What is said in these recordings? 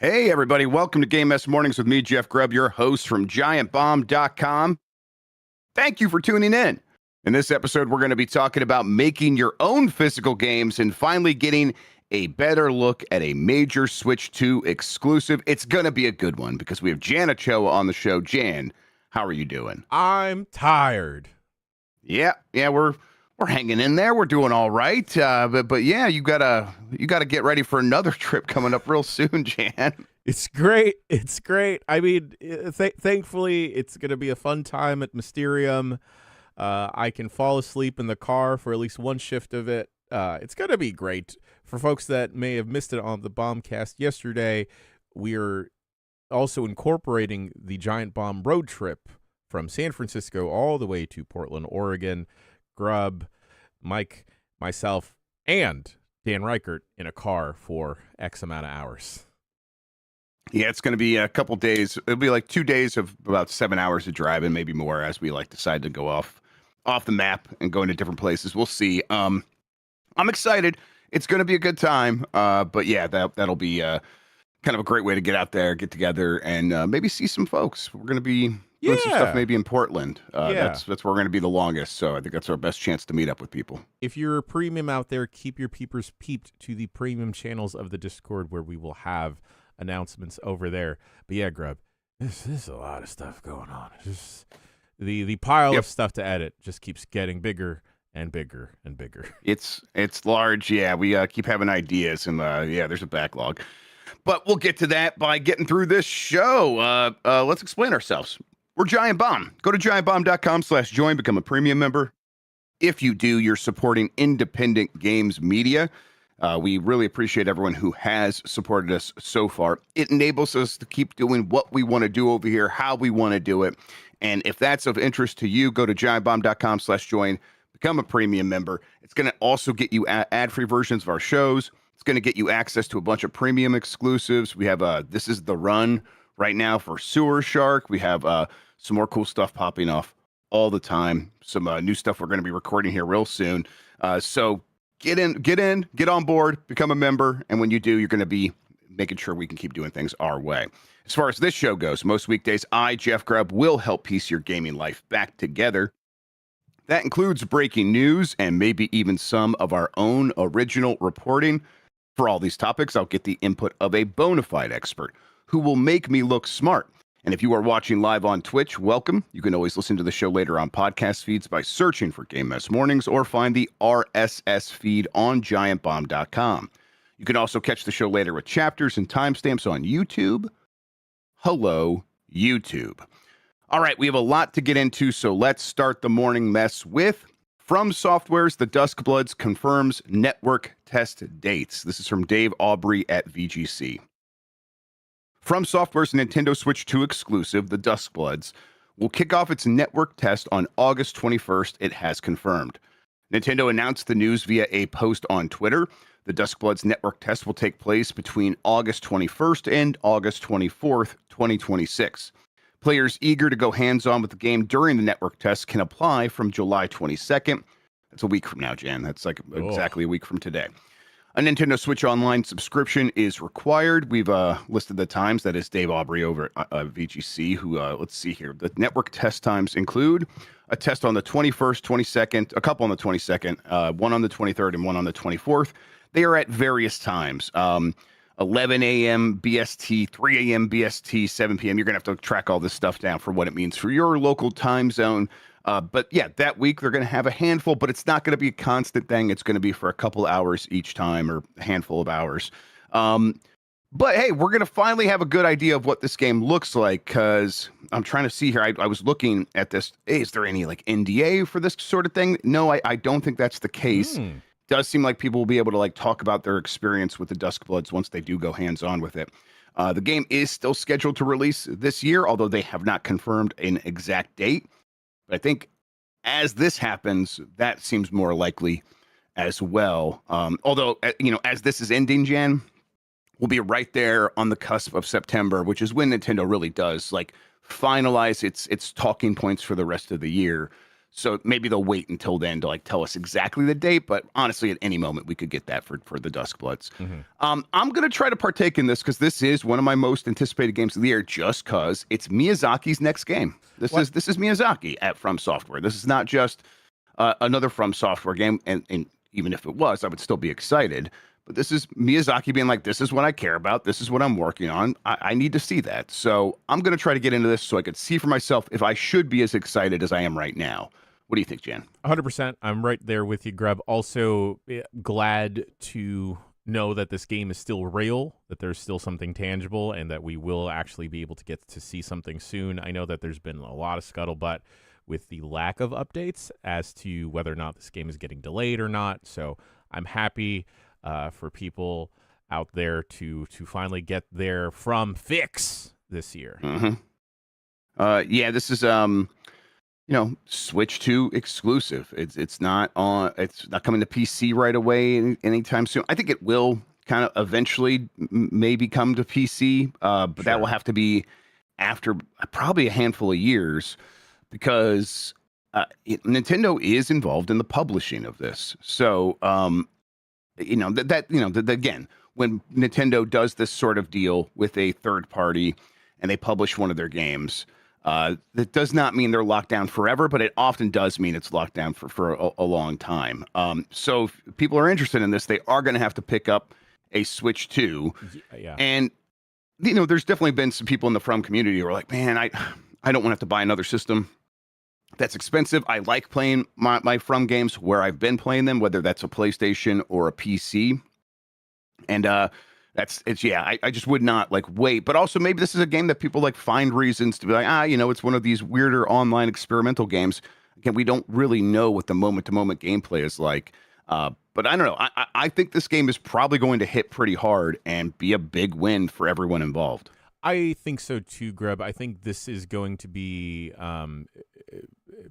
Hey, everybody. Welcome to Game Mess Mornings with me, Jeff Grubb, your host from giantbomb.com. Thank you for tuning in. In this episode, we're going to be talking about making your own physical games and finally getting a better look at a major Switch 2 exclusive. It's going to be a good one because we have Jan Ochoa on the show. Jan, how are you doing? I'm tired. Yeah, we're hanging in there. We're doing all right. But yeah, you gotta get ready for another trip coming up real soon, Jan. It's great. It's great. I mean, thankfully, it's going to be a fun time at Mysterium. I can fall asleep in the car for at least one shift of it. It's going to be great. For folks that may have missed it on the Bombcast yesterday, we're also incorporating the Giant Bomb road trip from San Francisco all the way to Portland, Oregon. Grubb, Mike, myself, and Dan Reichert in a car for X amount of hours. Yeah, it's going to be a couple days. It'll be like 2 days of about 7 hours of driving, maybe more, as we decide to go off the map and go into different places. We'll see. I'm excited. It's going to be a good time. But yeah, that'll be kind of a great way to get out there, get together, and maybe see some folks. We're going to be doing some stuff maybe in Portland. That's where we're going to be the longest. So I think that's our best chance to meet up with people. If you're a premium out there, keep your peepers peeped to the premium channels of the Discord where we will have announcements over there. But yeah, Grubb, there's a lot of stuff going on. Just the pile of stuff to edit just keeps getting bigger and bigger and bigger. It's large. Yeah, we keep having ideas, and there's a backlog. But we'll get to that by getting through this show. Let's explain ourselves. We're Giant Bomb. Go to giantbomb.com/join, become a premium member. If you do, you're supporting independent games media. We really appreciate everyone who has supported us so far. It enables us to keep doing what we want to do over here, how we want to do it. And if that's of interest to you, go to giantbomb.com/join, become a premium member. It's going to also get you ad-free versions of our shows. It's going to get you access to a bunch of premium exclusives. We have This Is the Run right now for Sewer Shark. We have some more cool stuff popping off all the time. Some new stuff we're going to be recording here real soon. So get on board, become a member. And when you do, you're going to be making sure we can keep doing things our way. As far as this show goes, most weekdays, I, Jeff Grubb, will help piece your gaming life back together. That includes breaking news and maybe even some of our own original reporting. For all these topics, I'll get the input of a bona fide expert who will make me look smart. And if you are watching live on Twitch, welcome. You can always listen to the show later on podcast feeds by searching for Game Mess Mornings or find the RSS feed on giantbomb.com. You can also catch the show later with chapters and timestamps on YouTube. Hello, YouTube. All right, we have a lot to get into, so let's start the morning mess with FromSoftware's The Duskbloods confirms network test dates. This is from Dave Aubrey at VGC. FromSoftware's Nintendo Switch 2 exclusive, The Duskbloods, will kick off its network test on August 21st, it has confirmed. Nintendo announced the news via a post on Twitter. The Duskbloods network test will take place between August 21st and August 24th, 2026. Players eager to go hands-on with the game during the network test can apply from July 22nd. That's a week from now, Jan. That's exactly a week from today. A Nintendo Switch Online subscription is required. We've listed the times. That is Dave Aubrey over at VGC, who, let's see here. The network test times include a test on the 21st, 22nd, a couple on the 22nd, one on the 23rd, and one on the 24th. They are at various times. 11 a.m. BST, 3 a.m. BST, 7 p.m. You're going to have to track all this stuff down for what it means for your local time zone. But yeah, that week they're going to have a handful, but it's not going to be a constant thing. It's going to be for a couple hours each time or a handful of hours. But hey, we're going to finally have a good idea of what this game looks like because I'm trying to see here. I was looking at this. Hey, is there any NDA for this sort of thing? No, I don't think that's the case. Does seem like people will be able to talk about their experience with the Duskbloods once they do go hands-on with it. The game is still scheduled to release this year, although they have not confirmed an exact date. But I think as this happens, that seems more likely as well. Although, as this is ending, Jan, we'll be right there on the cusp of September, which is when Nintendo really does finalize its talking points for the rest of the year. So maybe they'll wait until then to like tell us exactly the date. But honestly, at any moment we could get that for the Duskbloods. I'm gonna try to partake in this because this is one of my most anticipated games of the year, just because it's Miyazaki's next game. This is Miyazaki at FromSoftware. This is not just another FromSoftware game, and even if it was, I would still be excited. But this is Miyazaki being like, this is what I care about. This is what I'm working on. I need to see that. So I'm going to try to get into this so I could see for myself if I should be as excited as I am right now. What do you think, Jan? 100%. I'm right there with you, Grubb. Also, glad to know that this game is still real, that there's still something tangible, and that we will actually be able to get to see something soon. I know that there's been a lot of scuttlebutt with the lack of updates as to whether or not this game is getting delayed or not. So I'm happy for people out there to finally get their From fix this year. Yeah, this is Switch 2 exclusive. It's not coming to PC right away anytime soon. I think it will kind of eventually maybe come to PC, but that will have to be after probably a handful of years, because Nintendo is involved in the publishing of this. So again, when Nintendo does this sort of deal with a third party and they publish one of their games, that does not mean they're locked down forever, but it often does mean it's locked down for a long time. So if people are interested in this, they are going to have to pick up a Switch 2. Yeah. And, there's definitely been some people in the From community who are like, man, I don't want to have to buy another system. That's expensive. I like playing my From games where I've been playing them, whether that's a PlayStation or a PC. And I just would not like wait. But also maybe this is a game that people like find reasons to be like, it's one of these weirder online experimental games. Again, we don't really know what the moment-to-moment gameplay is like. But I don't know. I think this game is probably going to hit pretty hard and be a big win for everyone involved. I think so too, Grubb. I think this is going to be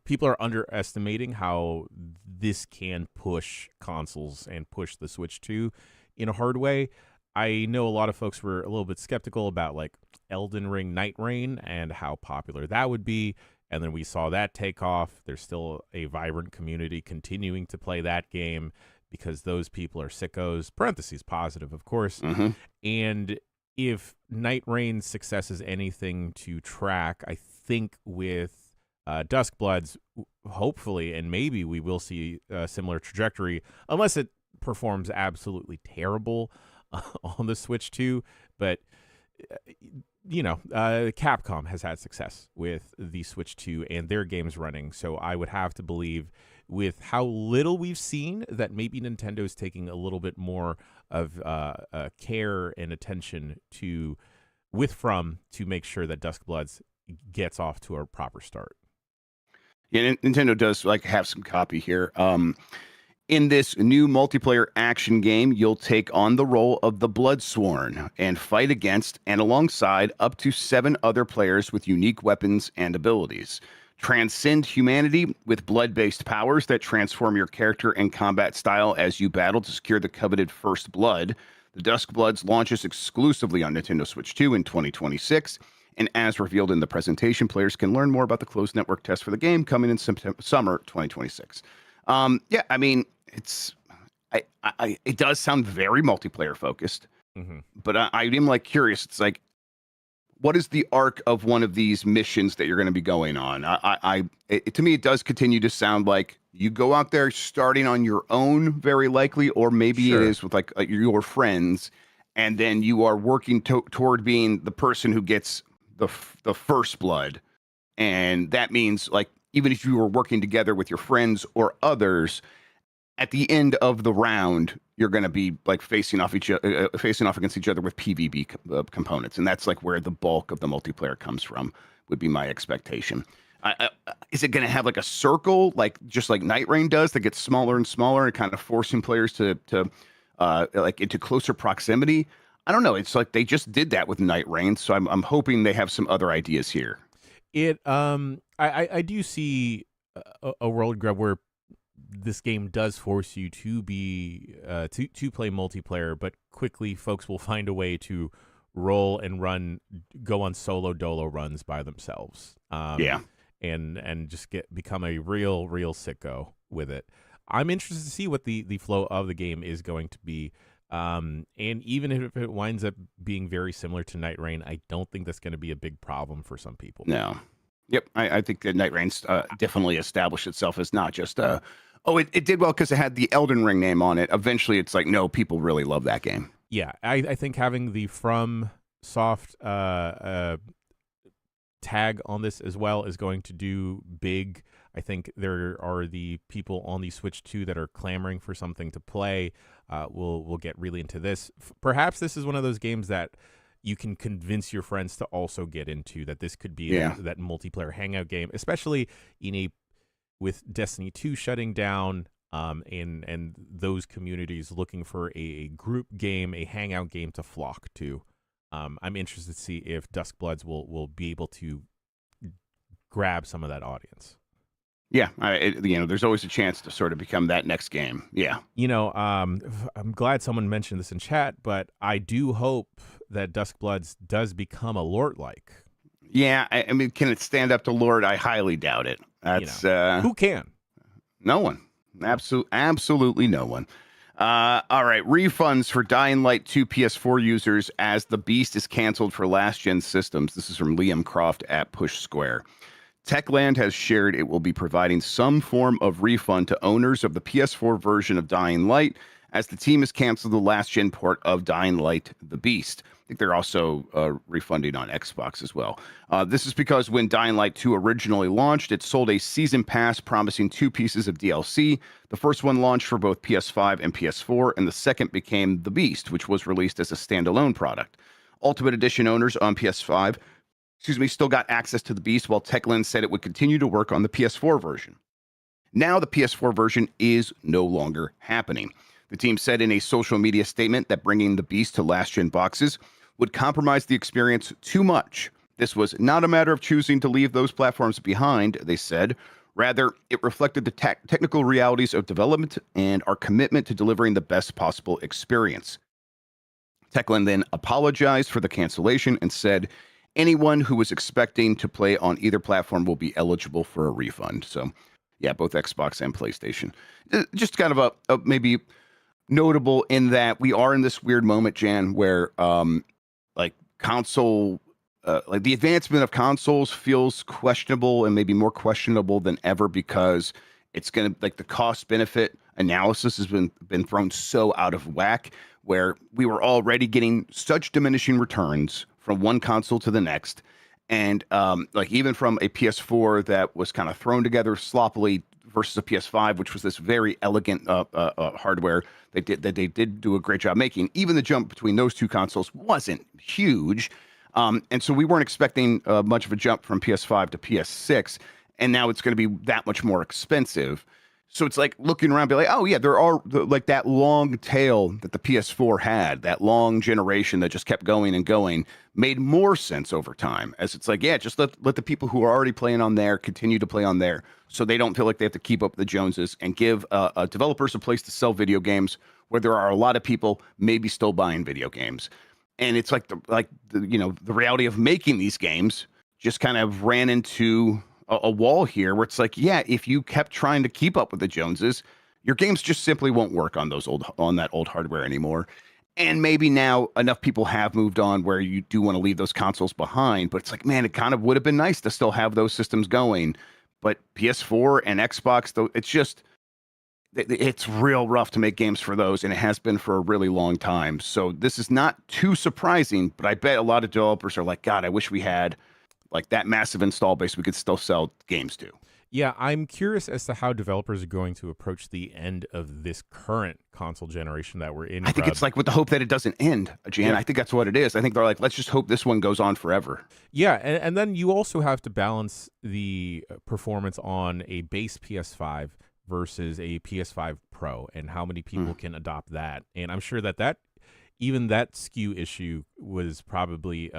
people are underestimating how this can push consoles and push the Switch 2 in a hard way. I know a lot of folks were a little bit skeptical about like Elden Ring Night Rain and how popular that would be. And then we saw that take off. There's still a vibrant community continuing to play that game because those people are sickos, parentheses positive, of course. And if Night Rain's success is anything to track, I think with Duskbloods, hopefully, and maybe we will see a similar trajectory, unless it performs absolutely terrible on the Switch 2. But, Capcom has had success with the Switch 2 and their games running. So I would have to believe, with how little we've seen, that maybe Nintendo is taking a little bit more of care and attention with From to make sure that Duskbloods gets off to a proper start. Yeah, Nintendo does have some copy here. In this new multiplayer action game, you'll take on the role of the Bloodsworn and fight against and alongside up to 7 other players with unique weapons and abilities. Transcend humanity with blood-based powers that transform your character and combat style as you battle to secure the coveted First Blood. The Duskbloods launches exclusively on Nintendo Switch 2 in 2026, and as revealed in the presentation, players can learn more about the closed network test for the game coming in summer 2026. It does sound very multiplayer focused, but I'm curious. It's like, what is the arc of one of these missions that you're going to be going on? To me, it does continue to sound like you go out there starting on your own, very likely, or maybe it is with your friends, and then you are working toward being the person who gets the First Blood, and that means even if you were working together with your friends or others, at the end of the round, you're going to be facing off against each other with PvP components, and that's where the bulk of the multiplayer comes from. Would be my expectation. Is it going to have a circle, just like Night Rain does, that gets smaller and smaller and kind of forcing players to into closer proximity? I don't know. It's they just did that with Night Rain, so I'm hoping they have some other ideas here. I do see a world, Grubb, where this game does force you to be to play multiplayer, but quickly folks will find a way to roll and go on solo dolo runs by themselves. and just become a real sicko with it. I'm interested to see what the flow of the game is going to be. And even if it winds up being very similar to Night Rain, I don't think that's going to be a big problem for some people. No. Yep. I think that Night Rain's definitely established itself as not just it did well because it had the Elden Ring name on it. Eventually, it's like, no, people really love that game. Yeah, I think having the FromSoft tag on this as well is going to do big. I think there are the people on the Switch 2 that are clamoring for something to play. We'll get really into this. Perhaps this is one of those games that you can convince your friends to also get into, that this could be that multiplayer hangout game, especially with Destiny 2 shutting down, and those communities looking for a group game, a hangout game to flock to. I'm interested to see if Duskbloods will be able to grab some of that audience. Yeah, there's always a chance to sort of become that next game. Yeah. I'm glad someone mentioned this in chat, but I do hope that Duskbloods does become a Lord-like. Yeah, I mean, can it stand up to Lord? I highly doubt it. That's who can? No one. Absolutely no one. All right, refunds for Dying Light 2 PS4 users as the beast is canceled for last-gen systems. This is from Liam Croft at Push Square. Techland has shared it will be providing some form of refund to owners of the PS4 version of Dying Light, as the team has canceled the last-gen port of Dying Light The Beast. I think they're also refunding on Xbox as well. This is because when Dying Light 2 originally launched, it sold a season pass promising 2 pieces of DLC. The first one launched for both PS5 and PS4, and the second became The Beast, which was released as a standalone product. Ultimate Edition owners on PS5 still got access to The Beast, while Techland said it would continue to work on the PS4 version. Now the PS4 version is no longer happening. The team said in a social media statement that bringing The Beast to last-gen boxes would compromise the experience too much. This was not a matter of choosing to leave those platforms behind, they said. Rather, it reflected the technical realities of development and our commitment to delivering the best possible experience. Techland then apologized for the cancellation and said, anyone who was expecting to play on either platform will be eligible for a refund. So, yeah, both Xbox and PlayStation. Just kind of a maybe notable in that we are in this weird moment, Jan, where console, the advancement of consoles feels questionable, and maybe more questionable than ever, because it's going to, the cost benefit analysis has been thrown so out of whack, where we were already getting such diminishing returns from one console to the next. And even from a PS4 that was kind of thrown together sloppily versus a PS5, which was this very elegant hardware they did do a great job making. Even the jump between those two consoles wasn't huge. And so we weren't expecting much of a jump from PS5 to PS6. And now it's going to be that much more expensive. So it's like looking around, be like, oh yeah, there are that long tail that the PS4 had, that long generation that just kept going and going, made more sense over time. As it's like, yeah, just let the people who are already playing on there continue to play on there, so they don't feel like they have to keep up with the Joneses, and give developers a place to sell video games where there are a lot of people maybe still buying video games. And it's like the reality of making these games just kind of ran into a wall here, where it's like, yeah, if you kept trying to keep up with the Joneses, your games just simply won't work on that old hardware anymore. And maybe now enough people have moved on where you do want to leave those consoles behind, but it's like, man, it kind of would have been nice to still have those systems going. But PS4 and Xbox, though, it's real rough to make games for those, and it has been for a really long time. So this is not too surprising, but I bet a lot of developers are like, God, I wish we had that massive install base we could still sell games to. Yeah, I'm curious as to how developers are going to approach the end of this current console generation that we're in. I think it's with the hope that it doesn't end, Jan. Yeah. I think that's what it is. I think they're like, let's just hope this one goes on forever. Yeah, and then you also have to balance the performance on a base PS5 versus a PS5 Pro, and how many people can adopt that. And I'm sure that even that SKU issue was probably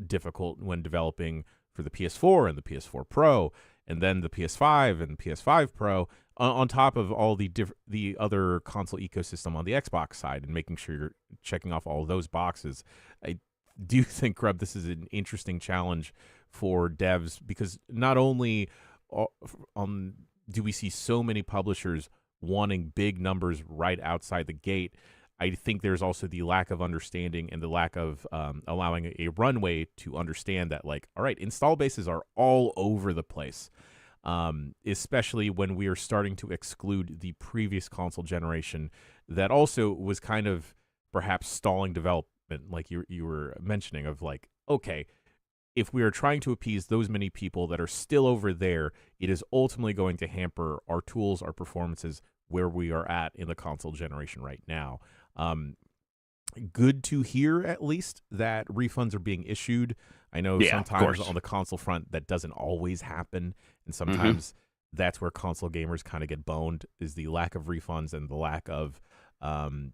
difficult when developing for the PS4 and the PS4 Pro, and then the PS5 and PS5 Pro, on top of all the other console ecosystem on the Xbox side, and making sure you're checking off all of those boxes. I do think, Grubb, this is an interesting challenge for devs, because not only do we see so many publishers wanting big numbers right outside the gate, I think there's also the lack of understanding and the lack of allowing a runway to understand that, like, all right, install bases are all over the place, especially when we are starting to exclude the previous console generation that also was kind of perhaps stalling development, like you were mentioning, of like, okay, if we are trying to appease those many people that are still over there, it is ultimately going to hamper our tools, our performances, where we are at in the console generation right now. Good to hear, at least, that refunds are being issued. I know sometimes on the console front that doesn't always happen, and sometimes that's where console gamers kind of get boned, is the lack of refunds and the lack of on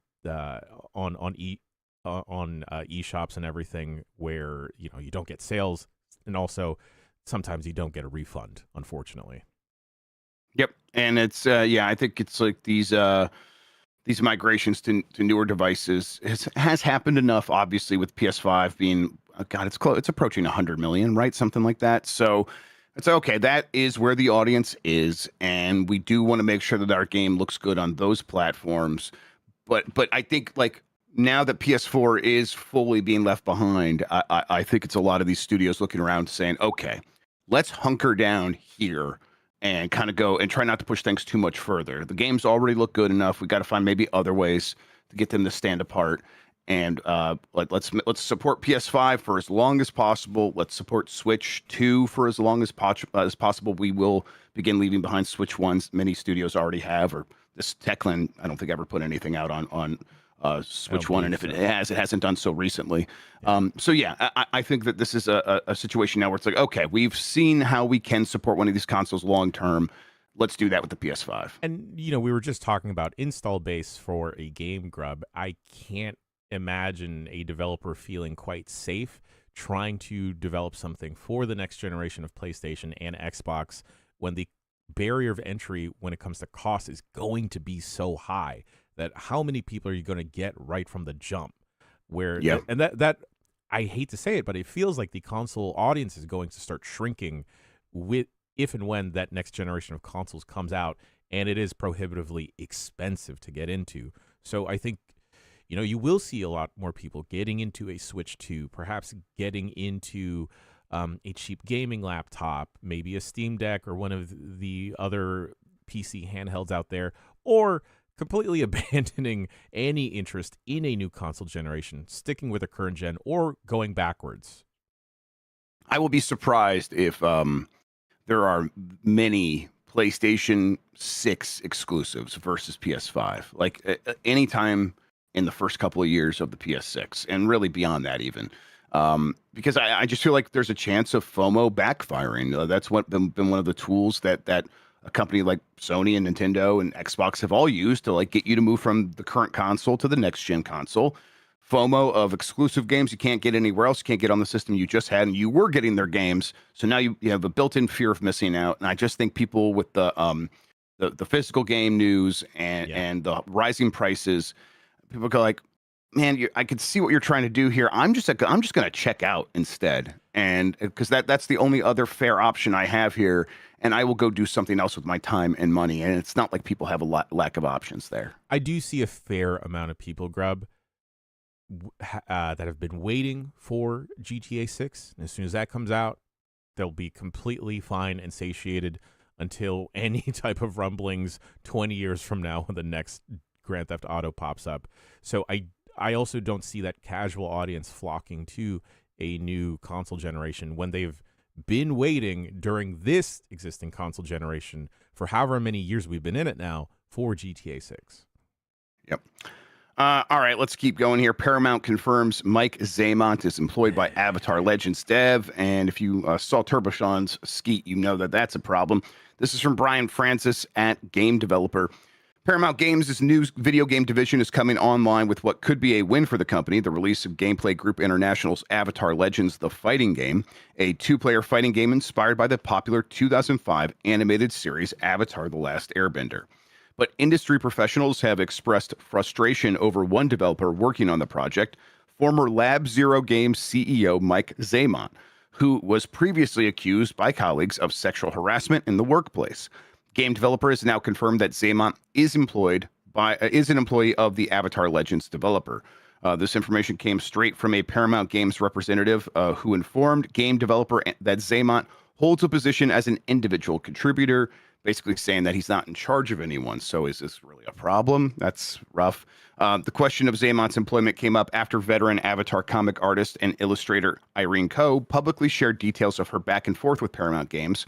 eShops and everything, where you don't get sales, and also sometimes you don't get a refund, unfortunately. Yep, and it's I think it's like these migrations to newer devices has happened enough, obviously, with PS5 being it's approaching 100 million, right? Something like that. So it's okay. That is where the audience is, and we do want to make sure that our game looks good on those platforms. But I think, like, now that PS4 is fully being left behind, I think it's a lot of these studios looking around saying, okay, let's hunker down here and kind of go and try not to push things too much further. The games already look good enough. We got to find maybe other ways to get them to stand apart. And let's support PS5 for as long as possible. Let's support Switch 2 for as long as possible. We will begin leaving behind Switch 1s. Many studios already have, or this Techland, I don't think ever put anything out on Switch 1, and if it hasn't done so recently. So I think that this is a situation now where it's like, okay, we've seen how we can support one of these consoles long term. Let's do that with the PS5. And we were just talking about install base for a game, Grubb. I can't imagine a developer feeling quite safe trying to develop something for the next generation of PlayStation and Xbox when the barrier of entry when it comes to cost is going to be so high. That how many people are you going to get right from the jump? And that I hate to say it, but it feels like the console audience is going to start shrinking if and when that next generation of consoles comes out, and it is prohibitively expensive to get into. So I think you will see a lot more people getting into a Switch 2, perhaps getting into a cheap gaming laptop, maybe a Steam Deck or one of the other PC handhelds out there, or completely abandoning any interest in a new console generation, sticking with a current gen, or going backwards. I will be surprised if there are many PlayStation 6 exclusives versus PS5. Like anytime in the first couple of years of the PS6, and really beyond that even. Because I just feel like there's a chance of FOMO backfiring. That's been one of the tools that a company like Sony and Nintendo and Xbox have all used to, like, get you to move from the current console to the next gen console. FOMO of exclusive games you can't get anywhere else, you can't get on the system you just had, and you were getting their games, so now you have a built-in fear of missing out. And I just think people with the physical game news and the rising prices, people go like, man, I could see what you're trying to do here. I'm just going to check out instead, and because that's the only other fair option I have here, and I will go do something else with my time and money. And it's not like people have a lack of options there. I do see a fair amount of people, Grubb, that have been waiting for GTA 6. And as soon as that comes out, they'll be completely fine and satiated until any type of rumblings 20 years from now when the next Grand Theft Auto pops up. So I also don't see that casual audience flocking to a new console generation when they've been waiting during this existing console generation for however many years we've been in it now for GTA 6. Yep. All right, let's keep going here. Paramount confirms Mike Zaimont is employed by Avatar Legends dev, and if you saw Turboshan's skeet, you know that that's a problem. This is from Brian Francis at Game Developer. Paramount Games' new video game division is coming online with what could be a win for the company, the release of Gameplay Group International's Avatar Legends, the fighting game, a two-player fighting game inspired by the popular 2005 animated series Avatar: The Last Airbender. But industry professionals have expressed frustration over one developer working on the project former Lab Zero Games CEO Mike Zaimont, who was previously accused by colleagues of sexual harassment in the workplace. Game developer has now confirmed that Zaimont is an employee of the Avatar Legends developer. This information came straight from a Paramount Games representative who informed game developer that Zaimont holds a position as an individual contributor, basically saying that he's not in charge of anyone. So is this really a problem? That's rough. The question of Zaimont's employment came up after veteran Avatar comic artist and illustrator Irene Coe publicly shared details of her back and forth with Paramount Games,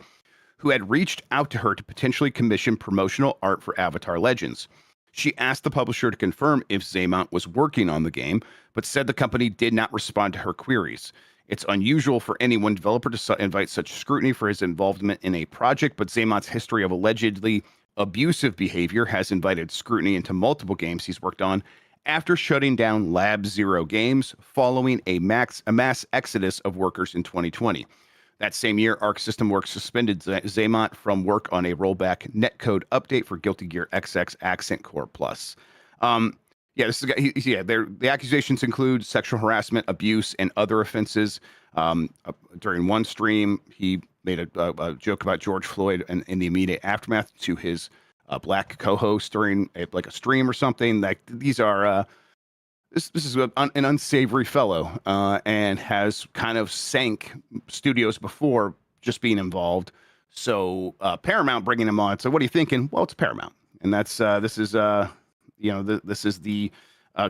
who had reached out to her to potentially commission promotional art for Avatar Legends. She asked the publisher to confirm if Zaimont was working on the game, but said the company did not respond to her queries. It's unusual for any one developer to invite such scrutiny for his involvement in a project, but Zaimont's history of allegedly abusive behavior has invited scrutiny into multiple games he's worked on after shutting down Lab Zero Games following a mass exodus of workers in 2020. That same year, Arc System Works suspended Zaimont from work on a rollback netcode update for Guilty Gear XX Accent Core Plus. The accusations include sexual harassment, abuse, and other offenses. During one stream, he made a joke about George Floyd and in the immediate aftermath to his black co-host during a stream or something. Like these are. This is an unsavory fellow and has kind of sank studios before just being involved. So Paramount bringing him on. So what are you thinking? Well, it's Paramount, and that's this is the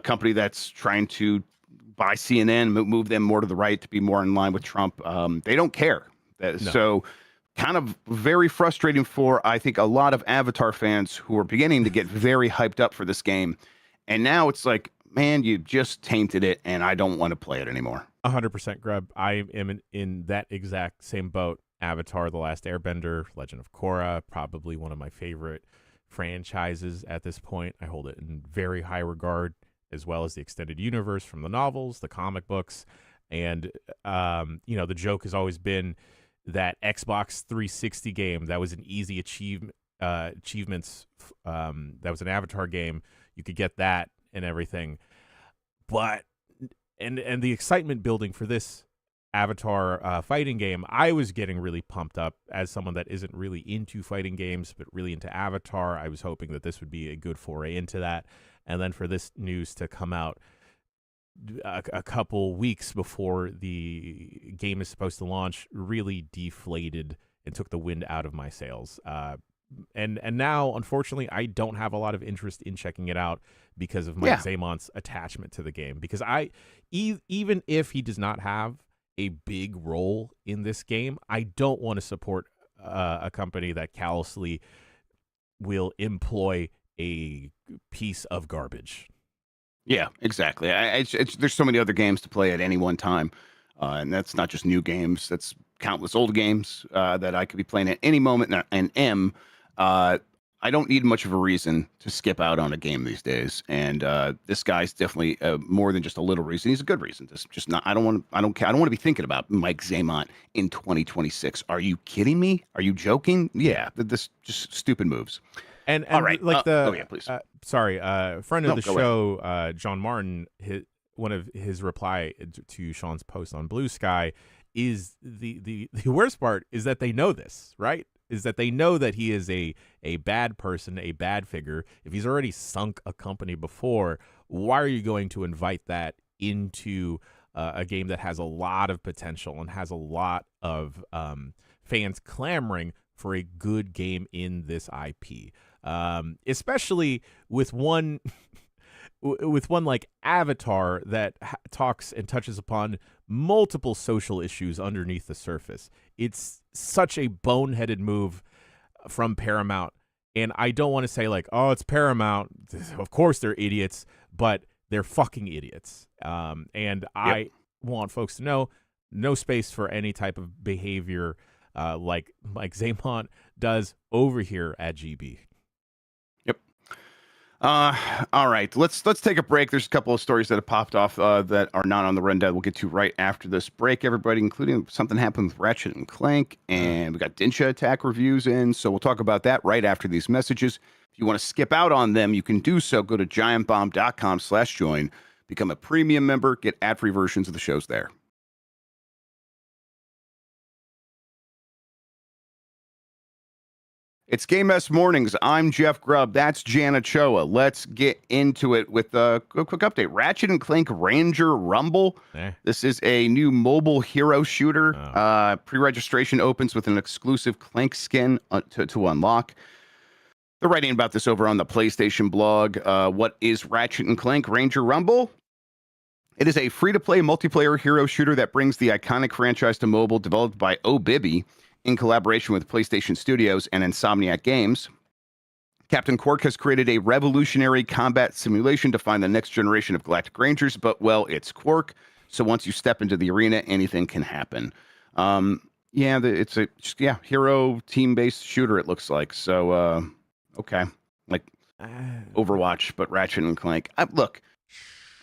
company that's trying to buy CNN, move them more to the right to be more in line with Trump. They don't care. No. So kind of very frustrating for, I think, a lot of Avatar fans who are beginning to get very hyped up for this game, and now it's like, man, you just tainted it, and I don't want to play it anymore. 100% Grubb. I am in that exact same boat. Avatar, The Last Airbender, Legend of Korra, probably one of my favorite franchises at this point. I hold it in very high regard, as well as the extended universe from the novels, the comic books, and the joke has always been that Xbox 360 game that was an easy achievements. That was an Avatar game. You could get that and everything, but and the excitement building for this Avatar fighting game, I was getting really pumped up as someone that isn't really into fighting games but really into Avatar. I was hoping that this would be a good foray into that, and then for this news to come out a couple weeks before the game is supposed to launch really deflated and took the wind out of my sails. And now, unfortunately, I don't have a lot of interest in checking it out because of Mike Zaimont's attachment to the game. Because even if he does not have a big role in this game, I don't want to support a company that callously will employ a piece of garbage. Yeah, exactly. There's so many other games to play at any one time, and that's not just new games. That's countless old games that I could be playing at any moment and I don't need much of a reason to skip out on a game these days, and this guy's definitely more than just a little reason. He's a good reason. I don't want to be thinking about Mike Zaimont in 2026. Are you kidding me? Are you joking? Yeah, this just stupid moves. And all right, like please. Friend of the show, John Martin. One of his reply to Sean's post on Blue Sky is the worst part is that they know this, right? Is that they know that he is a bad person, a bad figure. If he's already sunk a company before, why are you going to invite that into a game that has a lot of potential and has a lot of fans clamoring for a good game in this IP? Especially with one like Avatar that talks and touches upon multiple social issues underneath the surface. It's such a boneheaded move from Paramount, and I don't want to say like, oh, it's Paramount. Of course they're idiots, but they're fucking idiots. And I want folks to know, no space for any type of behavior like Zaimont does over here at GB. All right, let's take a break. There's a couple of stories that have popped off that are not on the rundown. We'll get to right after this break, everybody, including something happened with Ratchet and Clank, and we got Denshattack Reviews in, so we'll talk about that right after these messages. If you want to skip out on them, you can do so. Go to giantbomb.com/join, Become a premium member, get ad-free versions of the shows there. It's Game Mess Mornings. I'm Jeff Grubb. That's Jan Ochoa. Let's get into it with a quick update. Ratchet and Clank Ranger Rumble. This is a new mobile hero shooter. Pre-registration opens with an exclusive Clank skin to unlock. They're writing about this over on the PlayStation blog. What is Ratchet and Clank Ranger Rumble? It is a free-to-play multiplayer hero shooter that brings the iconic franchise to mobile, developed by Obibby in collaboration with PlayStation Studios and Insomniac Games. Captain Quark has created a revolutionary combat simulation to find the next generation of Galactic Rangers, but, well, it's Quark, so once you step into the arena, anything can happen. It's a hero team-based shooter, it looks like. So, okay. Like Overwatch, but Ratchet and Clank. Look,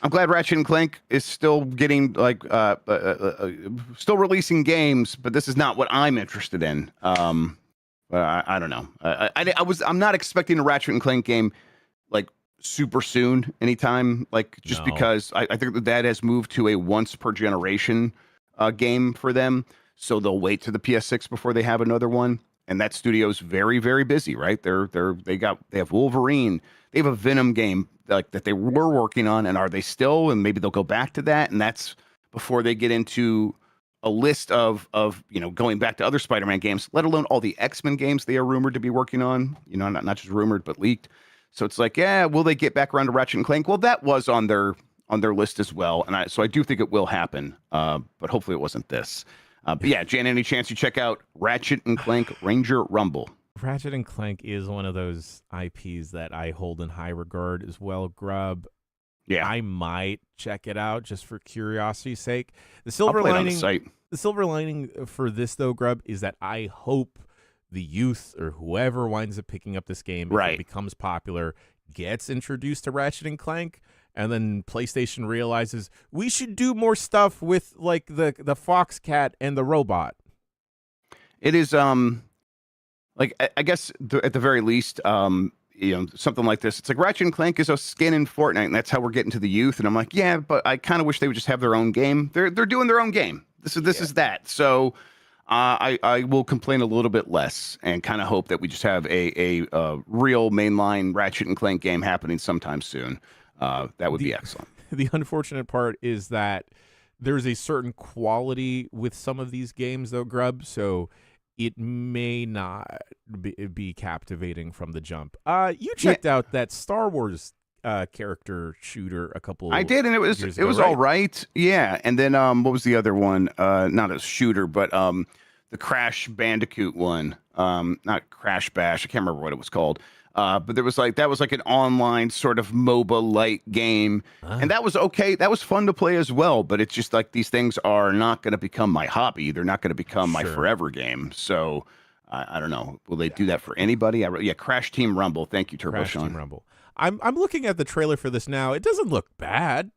I'm glad Ratchet and Clank is still getting still releasing games, but this is not what I'm interested in. I don't know. I'm not expecting a Ratchet and Clank game like super soon, anytime. Because I think that has moved to a once per generation game for them, so they'll wait to the PS6 before they have another one. And that studio's very, very busy, right? They have Wolverine, they have a Venom game that they were working on, and are they still? And maybe they'll go back to that, and that's before they get into a list of going back to other Spider-Man games, let alone all the X-Men games they are rumored to be working on. Not just rumored but leaked. So it's like, will they get back around to Ratchet and Clank? Well, that was on their list as well, and I do think it will happen. But hopefully it wasn't this. But yeah, Jan, any chance you check out Ratchet and Clank Ranger Rumble? Ratchet and Clank is one of those IPs that I hold in high regard as well, Grubb. Yeah, I might check it out just for curiosity's sake. The silver lining for this, though, Grubb, is that I hope the youth or whoever winds up picking up this game, if it becomes popular, gets introduced to Ratchet and Clank, and then PlayStation realizes we should do more stuff with like the fox cat and the robot. It is I guess at the very least, something like this. It's like Ratchet and Clank is a skin in Fortnite, and that's how we're getting to the youth. And I'm like, yeah, but I kind of wish they would just have their own game. They're doing their own game. This is that. So I will complain a little bit less and kind of hope that we just have a real mainline Ratchet and Clank game happening sometime soon. That would be excellent. The unfortunate part is that there's a certain quality with some of these games, though, Grubb. So it may not be captivating from the jump. You checked out that Star Wars character shooter a couple. I did, and it was right? all right. Yeah, and then what was the other one? Not a shooter, but the Crash Bandicoot one. Not Crash Bash. I can't remember what it was called. But that was like an online sort of MOBA light game, and that was okay. That was fun to play as well. But it's just like these things are not going to become my hobby. They're not going to become my forever game. So I don't know. Will they do that for anybody? Crash Team Rumble. Thank you, Turbo Crash Sean. Team Rumble. I'm looking at the trailer for this now. It doesn't look bad.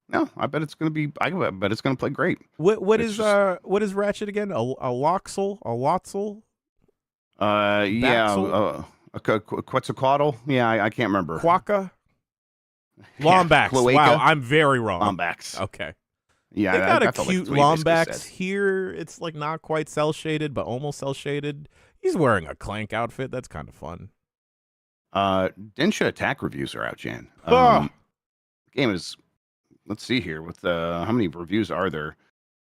No, I bet it's going to be. I bet it's going to play great. What is Ratchet again? A Loxel? A Lotzel? Quetzalcoatl? Yeah, I can't remember. Quokka? Lombax. Cloaca? Wow, I'm very wrong. Lombax. Okay. Yeah, they got a cute Lombax said. here. It's like not quite cell shaded, but almost cell shaded. He's wearing a Clank outfit. That's kind of fun. Denshattack Reviews are out, Jan. The game is. Let's see here. With how many reviews are there?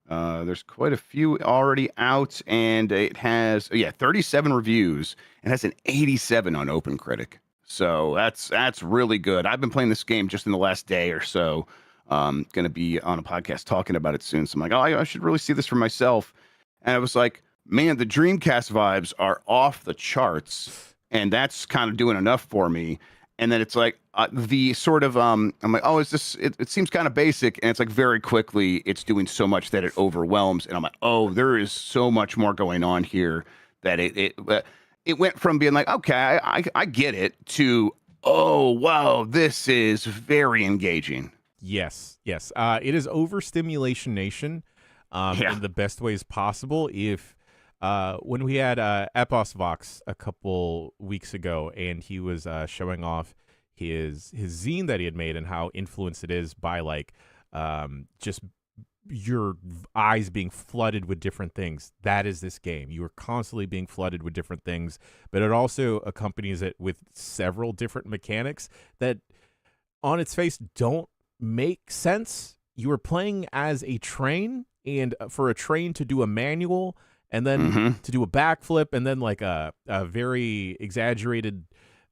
There's quite a few already out, and it has 37 reviews and has an 87 on OpenCritic. So that's really good. I've been playing this game just in the last day or so. Going to be on a podcast talking about it soon. So I'm like, I should really see this for myself. And I was like, man, the Dreamcast vibes are off the charts, and that's kind of doing enough for me. And then it's like the sort of I'm like, oh, is this? It seems kind of basic, and it's like very quickly it's doing so much that it overwhelms, and I'm like, oh, there is so much more going on here that it went from being like, okay, I get it, to oh wow, this is very engaging. Yes. It is overstimulation nation in the best ways possible. If when we had Epos Vox a couple weeks ago, and he was showing off his zine that he had made and how influenced it is by like just your eyes being flooded with different things. That is this game. You are constantly being flooded with different things, but it also accompanies it with several different mechanics that on its face don't make sense. You are playing as a train, and for a train to do a manual and then to do a backflip and then like a very exaggerated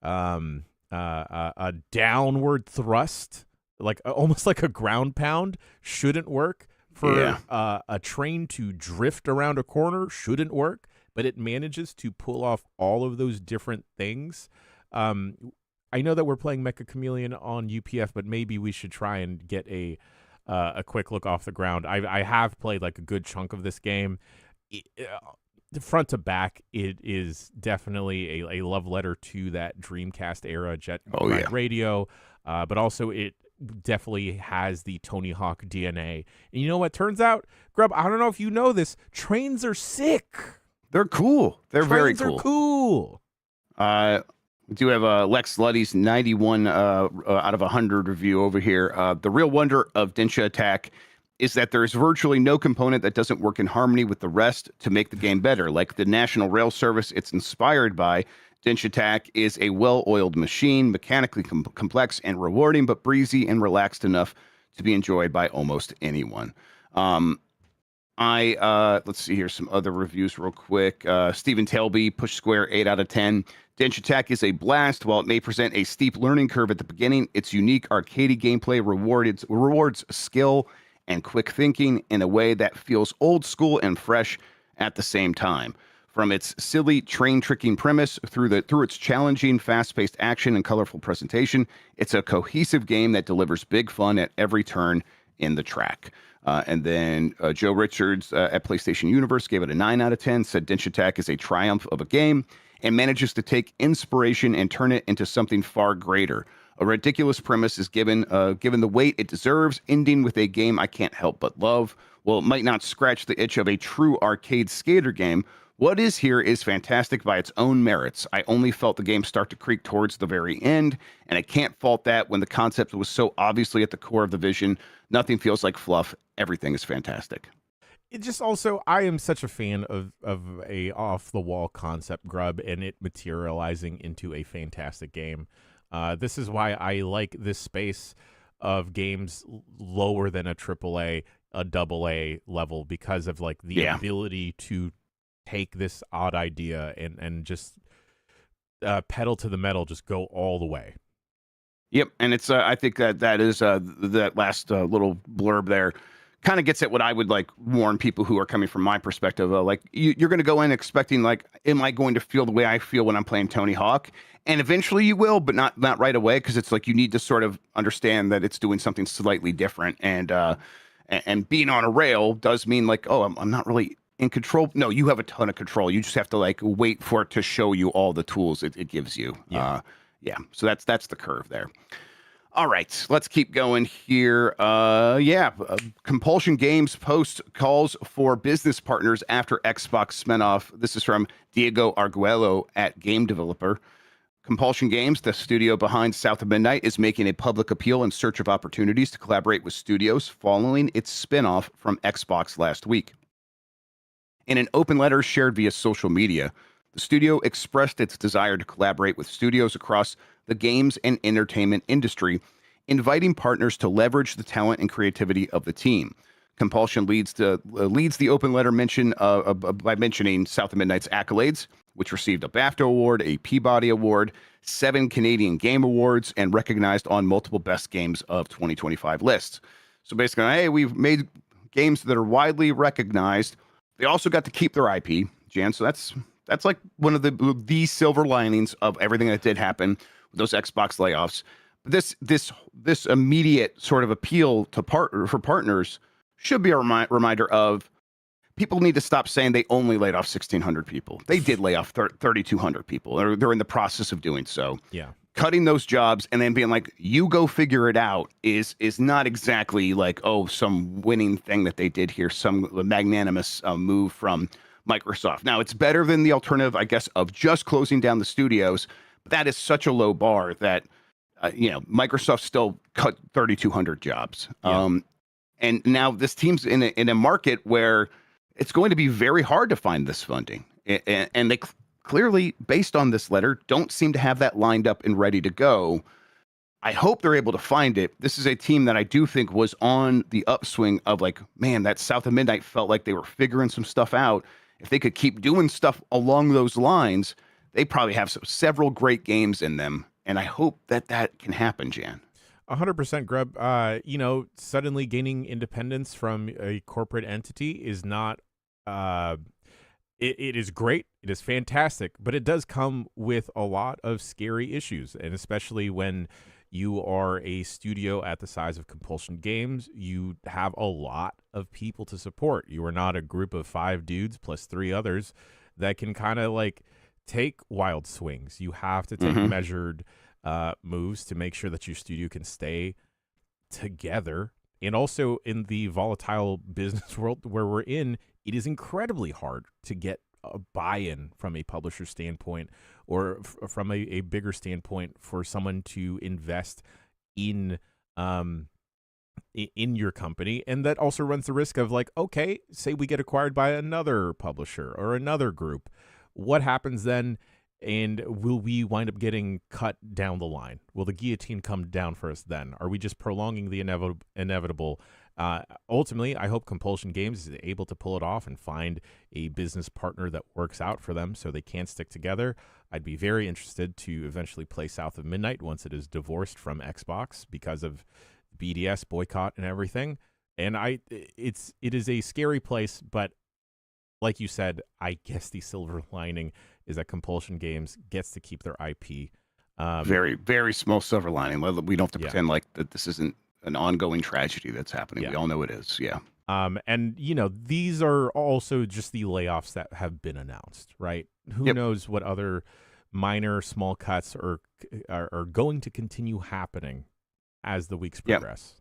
a downward thrust, like almost like a ground pound, shouldn't work. For a train to drift around a corner shouldn't work, but it manages to pull off all of those different things. I know that we're playing Mecha Chameleon on UPF, but maybe we should try and get a quick look off the ground. I have played like a good chunk of this game. Front to back, it is definitely a love letter to that Dreamcast era Jet Radio, but also it definitely has the Tony Hawk DNA. And you know what? Turns out, Grubb, I don't know if you know this, trains are sick. They're cool. They're very cool. Trains are cool. We do have Lex Luddy's 91 out of 100 review over here. The real wonder of Denshattack is that there is virtually no component that doesn't work in harmony with the rest to make the game better. Like the National Rail Service it's inspired by, Denshattack is a well-oiled machine, mechanically complex and rewarding, but breezy and relaxed enough to be enjoyed by almost anyone. Let's see here, some other reviews real quick. Stephen Tailby, Push Square, 8 out of 10. Denshattack is a blast. While it may present a steep learning curve at the beginning, its unique arcadey gameplay rewards skill and quick thinking in a way that feels old school and fresh at the same time. From its silly train tricking premise through its challenging, fast-paced action and colorful presentation, it's a cohesive game that delivers big fun at every turn in the track. And then Joe Richards at PlayStation Universe gave it a 9 out of 10, said Denshattack is a triumph of a game and manages to take inspiration and turn it into something far greater. A ridiculous premise is given the weight it deserves, ending with a game I can't help but love. While it might not scratch the itch of a true arcade skater game, what is here is fantastic by its own merits. I only felt the game start to creak towards the very end, and I can't fault that when the concept was so obviously at the core of the vision. Nothing feels like fluff. Everything is fantastic. It just also, I am such a fan of a off-the-wall concept, Grubb, and it materializing into a fantastic game. This is why I like this space of games lower than a AAA, a AA level, because of like the ability to take this odd idea and just pedal to the metal, just go all the way. Yep, and it's I think that is that last little blurb there kind of gets at what I would like warn people who are coming from my perspective. Like you're going to go in expecting like, am I going to feel the way I feel when I'm playing Tony Hawk? And eventually you will, but not right away, because it's like you need to sort of understand that it's doing something slightly different. And being on a rail does mean like, oh, I'm not really in control. No, you have a ton of control. You just have to like wait for it to show you all the tools it gives you. So that's the curve there. All right, let's keep going here. Compulsion Games post calls for business partners after Xbox spinoff. This is from Diego Arguello at Game Developer. Compulsion Games, the studio behind South of Midnight, is making a public appeal in search of opportunities to collaborate with studios following its spinoff from Xbox last week. In an open letter shared via social media, the studio expressed its desire to collaborate with studios across the games and entertainment industry, inviting partners to leverage the talent and creativity of the team. Compulsion leads the open letter by mentioning South of Midnight's accolades, which received a BAFTA award, a Peabody Award, 7 Canadian Game Awards, and recognized on multiple Best Games of 2025 lists. So basically, hey, we've made games that are widely recognized. They also got to keep their IP, Jan. So that's like one of the silver linings of everything that did happen with those Xbox layoffs. This immediate sort of appeal to for partners should be a reminder of people need to stop saying they only laid off 1,600 people. They did lay off 3,200 people. They're in the process of doing so. Yeah. Cutting those jobs and then being like, you go figure it out is not exactly like, oh, some winning thing that they did here, some magnanimous move from Microsoft. Now, it's better than the alternative, I guess, of just closing down the studios. But that is such a low bar that Microsoft still cut 3,200 jobs. Yeah. And now this team's in a market where it's going to be very hard to find this funding. And they clearly, based on this letter, don't seem to have that lined up and ready to go. I hope they're able to find it. This is a team that I do think was on the upswing of like, man, that South of Midnight felt like they were figuring some stuff out. If they could keep doing stuff along those lines, they probably have several great games in them. And I hope that can happen, Jan. 100%, Grubb. Suddenly gaining independence from a corporate entity is not. It is great. It is fantastic, but it does come with a lot of scary issues, and especially when you are a studio at the size of Compulsion Games, you have a lot of people to support. You are not a group of 5 dudes plus 3 others that can kind of like take wild swings. You have to take measured moves to make sure that your studio can stay together. And also in the volatile business world where we're in, it is incredibly hard to get a buy-in from a publisher standpoint or from a bigger standpoint for someone to invest in your company. And that also runs the risk of like, okay, say we get acquired by another publisher or another group. What happens then? And will we wind up getting cut down the line? Will the guillotine come down for us then? Are we just prolonging the inevitable? Ultimately, I hope Compulsion Games is able to pull it off and find a business partner that works out for them so they can stick together. I'd be very interested to eventually play South of Midnight once it is divorced from Xbox because of BDS boycott and everything. And it is a scary place, but like you said, I guess the silver lining is that Compulsion Games gets to keep their IP. Very, very small silver lining. We don't have to pretend like that this isn't an ongoing tragedy that's happening. Yeah. We all know it is. Yeah. And these are also just the layoffs that have been announced, right? Who knows what other minor small cuts are going to continue happening as the weeks progress.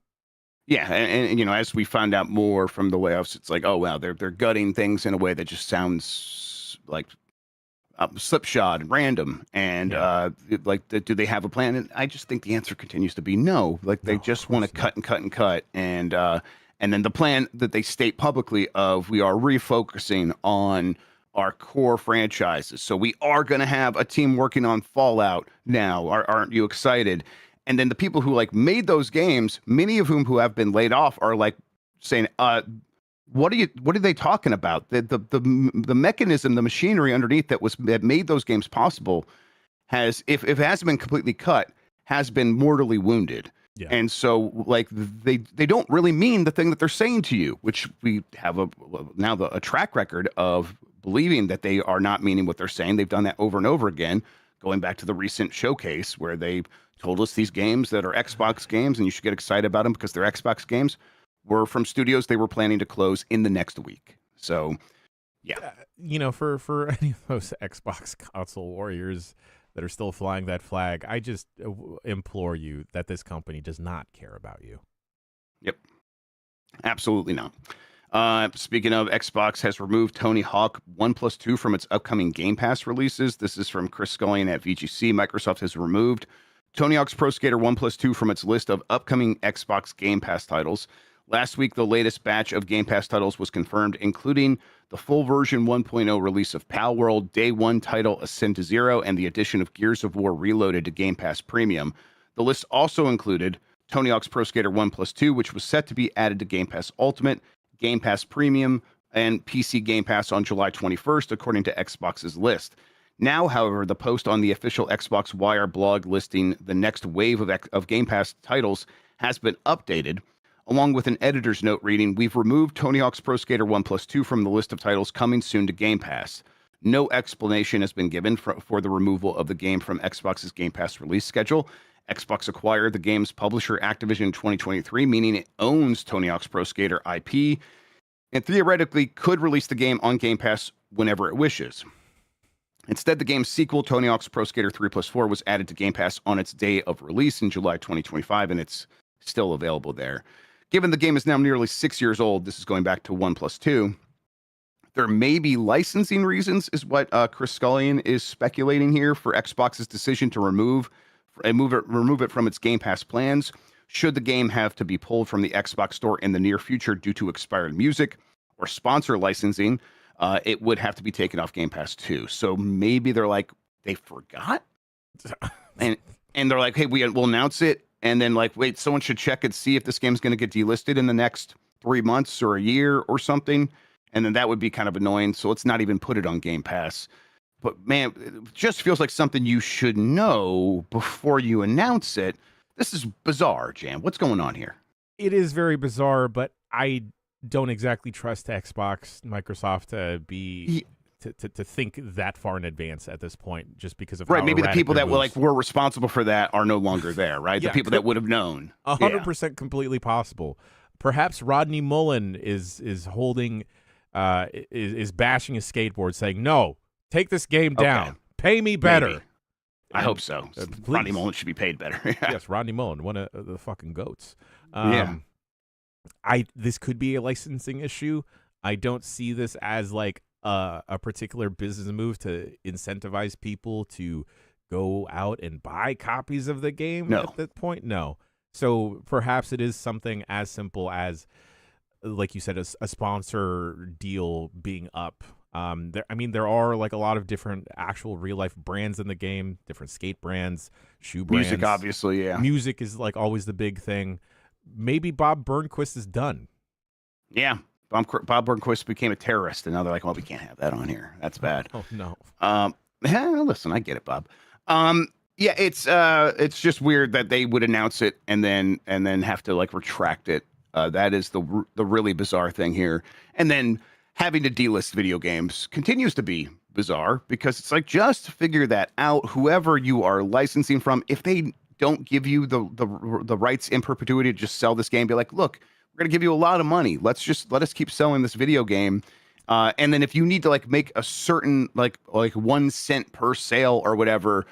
Yeah, and as we find out more from the layoffs, it's like, oh wow, they're gutting things in a way that just sounds like slipshod and random. And do they have a plan? And I just think the answer continues to be no. Like they just want to cut and cut and cut. And then the plan that they state publicly of we are refocusing on our core franchises. So we are going to have a team working on Fallout now. Aren't you excited? And then the people who like made those games, many of whom who have been laid off, are like saying, what are they talking about? The mechanism, the machinery underneath that made those games possible has, if it hasn't been completely cut, has been mortally wounded. Yeah. And so like they don't really mean the thing that they're saying to you, which we have a track record of believing that they are not meaning what they're saying. They've done that over and over again, going back to the recent showcase where they told us these games that are Xbox games and you should get excited about them because they're Xbox games were from studios they were planning to close in the next week. So, yeah. For any of those Xbox console warriors that are still flying that flag, I just implore you that this company does not care about you. Yep. Absolutely not. Speaking of, Xbox has removed Tony Hawk 1+2 from its upcoming Game Pass releases. This is from Chris Scullion at VGC. Microsoft has removed Tony Hawk's Pro Skater 1+2 from its list of upcoming Xbox Game Pass titles. Last week, the latest batch of Game Pass titles was confirmed, including the full version 1.0 release of Pal World, Day 1 title Ascend to Zero, and the addition of Gears of War Reloaded to Game Pass Premium. The list also included Tony Hawk's Pro Skater 1+2, which was set to be added to Game Pass Ultimate, Game Pass Premium, and PC Game Pass on July 21st, according to Xbox's list. Now, however, the post on the official Xbox Wire blog listing the next wave of Game Pass titles has been updated, along with an editor's note reading, "We've removed Tony Hawk's Pro Skater 1+2 from the list of titles coming soon to Game Pass." No explanation has been given for the removal of the game from Xbox's Game Pass release schedule. Xbox acquired the game's publisher Activision in 2023, meaning it owns Tony Hawk's Pro Skater IP, and theoretically could release the game on Game Pass whenever it wishes. Instead, the game's sequel, Tony Hawk's Pro Skater 3+4, was added to Game Pass on its day of release in July 2025, and it's still available there. Given the game is now nearly 6 years old, this is going back to 1+2, there may be licensing reasons, is what Chris Scullion is speculating here, for Xbox's decision to remove and remove it from its Game Pass plans. Should the game have to be pulled from the Xbox Store in the near future due to expired music or sponsor licensing, it would have to be taken off Game Pass too. So maybe they're like, they forgot, and they're like, hey, we'll announce it, and then like, wait, someone should check and see if this game's going to get delisted in the next 3 months or a year or something, and then that would be kind of annoying. So let's not even put it on Game Pass. But man, it just feels like something you should know before you announce it. This is bizarre, Jan. What's going on here? It is very bizarre, but I don't exactly trust Xbox, Microsoft to think that far in advance at this point, just because of maybe the people that were responsible for that are no longer there, right? Yeah, the people that would have known. 100% completely possible. Perhaps Rodney Mullen is holding is bashing his skateboard, saying, "No, take this game down. Okay. Pay me better." Maybe. I hope so. Rodney Mullen should be paid better. Yes, Rodney Mullen, one of the fucking goats. This could be a licensing issue. I don't see this as like a particular business move to incentivize people to go out and buy copies of the game at that point. No. So perhaps it is something as simple as, like you said, a sponsor deal being up. There are like a lot of different actual real life brands in the game, different skate brands, shoe brands. Music, obviously, yeah. Music is like always the big thing. Maybe Bob Burnquist is done. Yeah, Bob Burnquist became a terrorist, and now they're like, well, we can't have that on here. That's bad. Oh no. Listen, I get it, Bob. Yeah, it's just weird that they would announce it and then have to like retract it. That is the really bizarre thing here, and then having to delist video games continues to be bizarre because it's like, just figure that out. Whoever you are licensing from, if they don't give you the rights in perpetuity to just sell this game, be like, look, we're going to give you a lot of money. Let us keep selling this video game. And then if you need to like make a certain like 1 cent per sale or whatever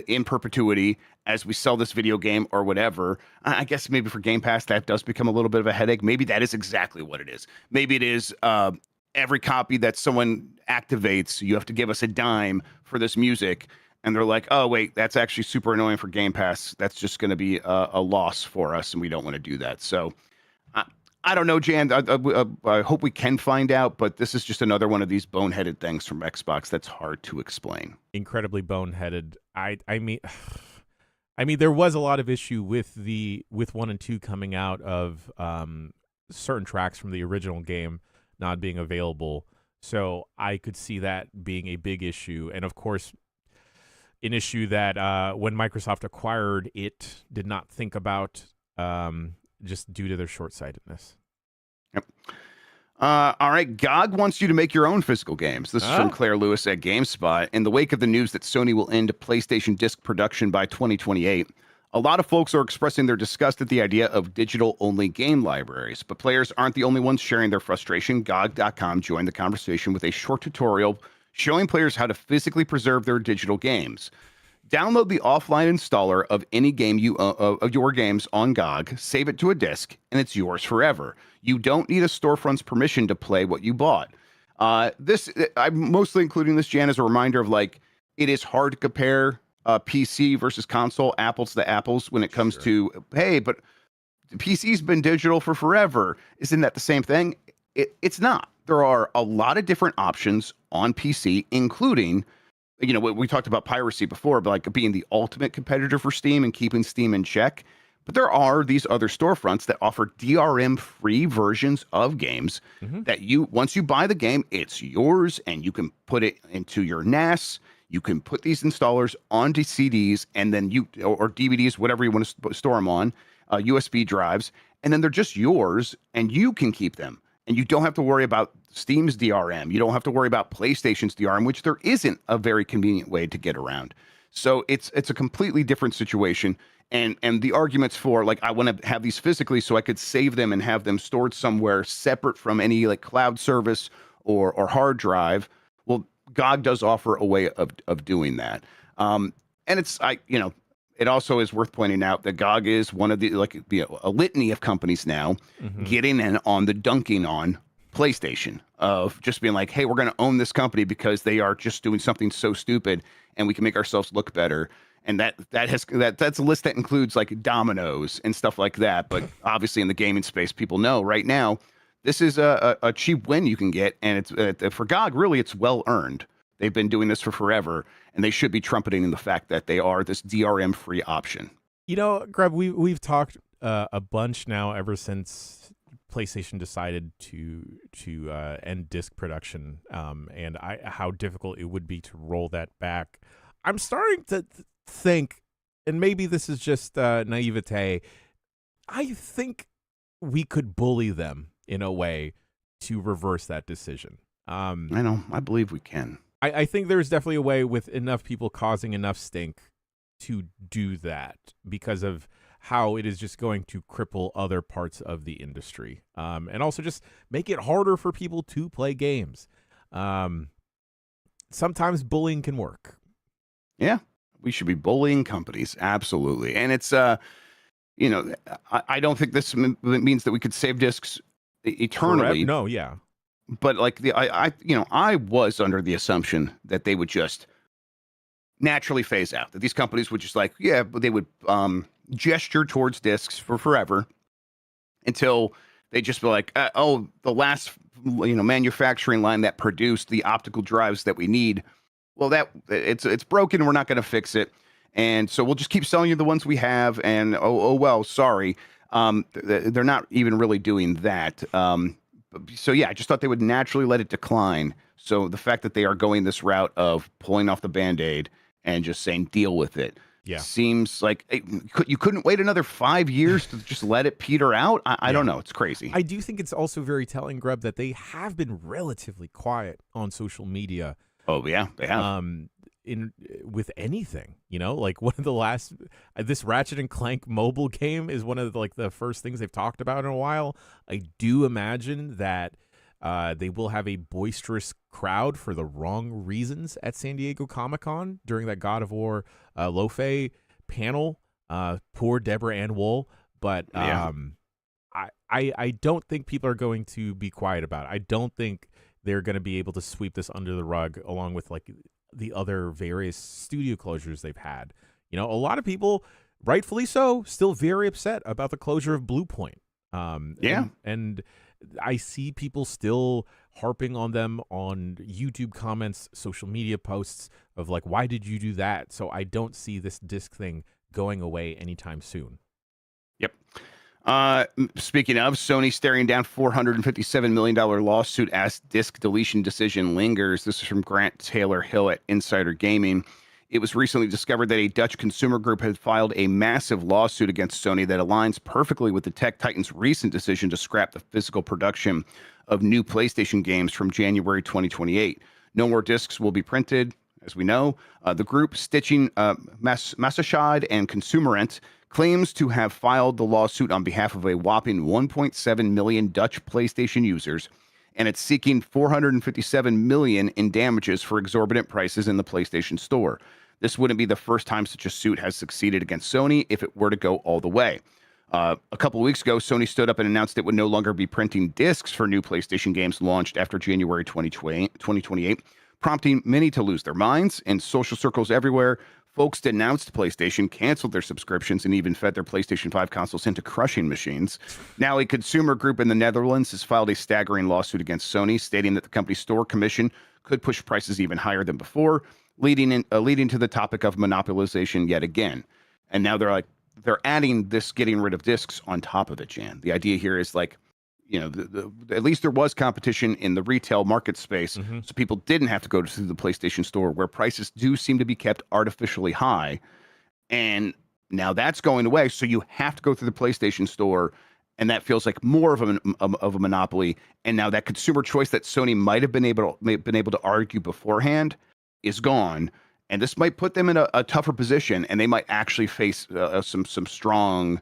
in perpetuity as we sell this video game or whatever, I guess maybe for Game Pass, that does become a little bit of a headache. Maybe that is exactly what it is. Maybe it is every copy that someone activates, you have to give us a dime for this music. And they're like, oh, wait, that's actually super annoying for Game Pass. That's just going to be a loss for us, and we don't want to do that. So I don't know, Jan. I hope we can find out, but this is just another one of these boneheaded things from Xbox that's hard to explain. Incredibly boneheaded. I mean, there was a lot of issue with 1 and 2 coming out of certain tracks from the original game not being available. So I could see that being a big issue. And of course, an issue that when Microsoft acquired it did not think about, just due to their short-sightedness. Yep. All right, GOG wants you to make your own physical games. This is from Claire Lewis at GameSpot. In the wake of the news that Sony will end PlayStation disc production by 2028, a lot of folks are expressing their disgust at the idea of digital-only game libraries. But players aren't the only ones sharing their frustration. GOG.com joined the conversation with a short tutorial showing players how to physically preserve their digital games. Download the offline installer of any game of your games on GOG, save it to a disk, and it's yours forever. You don't need a storefront's permission to play what you bought. I'm mostly including this, Jan, as a reminder of like, it is hard to compare PC versus console, apples to apples, when it comes to, hey, but the PC's been digital for forever. Isn't that the same thing? It's not. There are a lot of different options on PC, including, we talked about piracy before, but like being the ultimate competitor for Steam and keeping Steam in check. But there are these other storefronts that offer DRM-free versions of games that once you buy the game, it's yours, and you can put it into your NAS. You can put these installers onto CDs and then or DVDs, whatever you want to store them on, USB drives, and then they're just yours, and you can keep them. And you don't have to worry about Steam's DRM. You don't have to worry about PlayStation's DRM, which there isn't a very convenient way to get around. So it's a completely different situation. And the arguments for, like, I want to have these physically so I could save them and have them stored somewhere separate from any like cloud service or hard drive. Well, GOG does offer a way of doing that. And it also is worth pointing out that GOG is one of a litany of companies now getting in on the dunking on PlayStation, of just being like, hey, we're going to own this company because they are just doing something so stupid and we can make ourselves look better. And that's a list that includes like Domino's and stuff like that. But obviously in the gaming space, people know right now this is a cheap win you can get, and it's for GOG. Really, it's well earned. They've been doing this for forever, and they should be trumpeting the fact that they are this DRM free option. You know, Grubb, we've talked a bunch now ever since PlayStation decided to end disc production, and how difficult it would be to roll that back. I'm starting to think, and maybe this is just naivete, I think we could bully them in a way to reverse that decision. I know. I believe we can. I think there's definitely a way with enough people causing enough stink to do that, because of how it is just going to cripple other parts of the industry, and also just make it harder for people to play games. Sometimes bullying can work. Yeah, we should be bullying companies. Absolutely. And it's, I don't think this means that we could save discs eternally. No, yeah. But like I was under the assumption that they would just naturally phase out, that these companies would just but they would gesture towards discs for forever until they just be like, the last, manufacturing line that produced the optical drives that we need, well, that it's broken. We're not going to fix it. And so we'll just keep selling you the ones we have. And, well, sorry. They're not even really doing that. So yeah, I just thought they would naturally let it decline. So the fact that they are going this route of pulling off the Band-Aid and just saying, deal with it. Yeah. Seems like you couldn't wait another 5 years to just let it peter out. I don't know. It's crazy. I do think it's also very telling, Grubb, that they have been relatively quiet on social media. Oh yeah, they have. With anything, like one of the last, this Ratchet and Clank mobile game is one of the first things they've talked about in a while. I do imagine that they will have a boisterous crowd for the wrong reasons at San Diego Comic-Con during that God of War Lo-Fi panel. Poor Deborah Ann Wool, but I don't think people are going to be quiet about it. I don't think they're going to be able to sweep this under the rug along with the other various studio closures they've had. A lot of people, rightfully so, still very upset about the closure of Blue Point. And I see people still harping on them on YouTube comments, social media posts of why did you do that? So I don't see this disc thing going away anytime soon. Yep. Speaking of, Sony staring down $457 million lawsuit as disc deletion decision lingers. This is from Grant Taylor Hill at Insider Gaming. It was recently discovered that a Dutch consumer group had filed a massive lawsuit against Sony that aligns perfectly with the tech titan's recent decision to scrap the physical production of new PlayStation games from January 2028. No more discs will be printed, as we know. The group, Stitching Massachade and Consumerent, claims to have filed the lawsuit on behalf of a whopping 1.7 million Dutch PlayStation users, and it's seeking $457 million in damages for exorbitant prices in the PlayStation Store. This wouldn't be the first time such a suit has succeeded against Sony if it were to go all the way. A couple of weeks ago, Sony stood up and announced it would no longer be printing discs for new PlayStation games launched after January 2028, prompting many to lose their minds. In social circles everywhere, folks denounced PlayStation, canceled their subscriptions, and even fed their PlayStation 5 consoles into crushing machines. Now, a consumer group in the Netherlands has filed a staggering lawsuit against Sony, stating that the company's store commission could push prices even higher than before, leading to the topic of monopolization yet again. And now they're adding this getting rid of discs on top of it, Jan. The idea here is at least there was competition in the retail market space, so people didn't have to go to the PlayStation Store, where prices do seem to be kept artificially high. And now that's going away, so you have to go through the PlayStation Store, and that feels like more of a monopoly. And now that consumer choice that Sony might have been able to argue beforehand is gone, and this might put them in a tougher position, and they might actually face some strong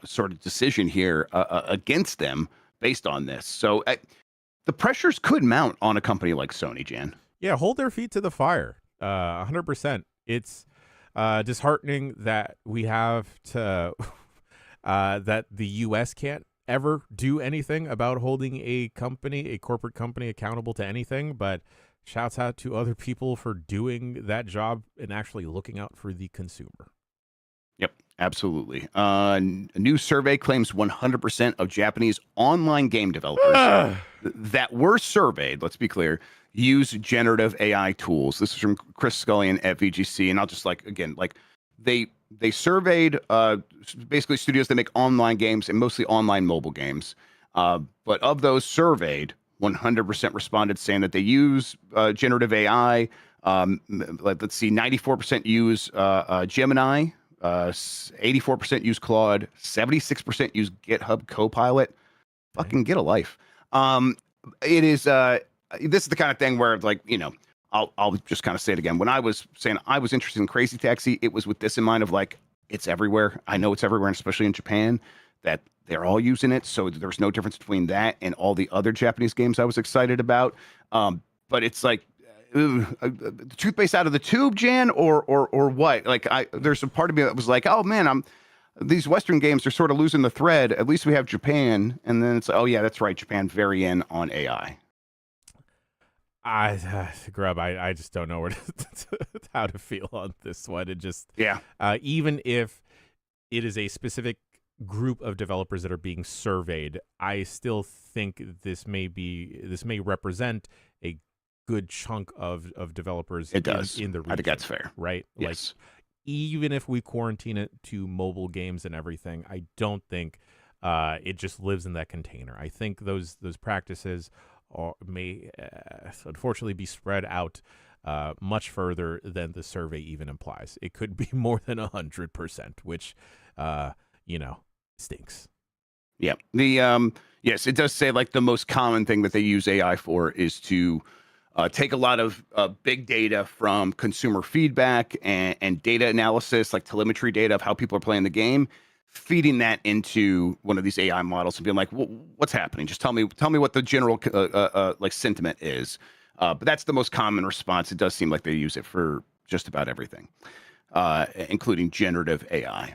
sort of decision here against them based on this. So the pressures could mount on a company like Sony, Jan. Yeah, hold their feet to the fire. 100%. It's disheartening that we have to that the U.S. can't ever do anything about holding a corporate company accountable to anything. But shouts out to other people for doing that job and actually looking out for the consumer. Yep, absolutely. A new survey claims 100% of Japanese online game developers that were surveyed, let's be clear, use generative AI tools. This is from Chris Scullion at VGC, and I'll just they surveyed basically studios that make online games and mostly online mobile games. But of those surveyed, 100% responded saying that they use generative AI. Let's see, 94% use Gemini. 84% use Claude, 76% use GitHub Copilot. Fucking get a life. It is this is the kind of thing where, like, you know, I'll just kind of say it again. When I was saying I was interested in Crazy Taxi, it was with this in mind of like, it's everywhere. I know it's everywhere, and especially in Japan, that they're all using it. So there's no difference between that and all the other Japanese games I was excited about. But it's like, the toothpaste out of the tube, Jan, or what? Like, there's a part of me that was like, oh man, these Western games are sort of losing the thread. At least we have Japan, and then it's, oh yeah, that's right, Japan very in on AI. Grubb, I just don't know how to feel on this one. It just, yeah, even if it is a specific group of developers that are being surveyed, I still think this may represent a good chunk of developers. It does. In the region, I think that's fair, right? Yes. Like, even if we quarantine it to mobile games and everything, I don't think it just lives in that container. I think those practices may unfortunately be spread out much further than the survey even implies. It could be more than 100%, which stinks. Yeah. The yes, it does say like the most common thing that they use AI for is to take a lot of big data from consumer feedback and data analysis, like telemetry data of how people are playing the game, feeding that into one of these AI models and being like, what's happening? Just tell me what the general like sentiment is. But that's the most common response. It does seem like they use it for just about everything, including generative AI.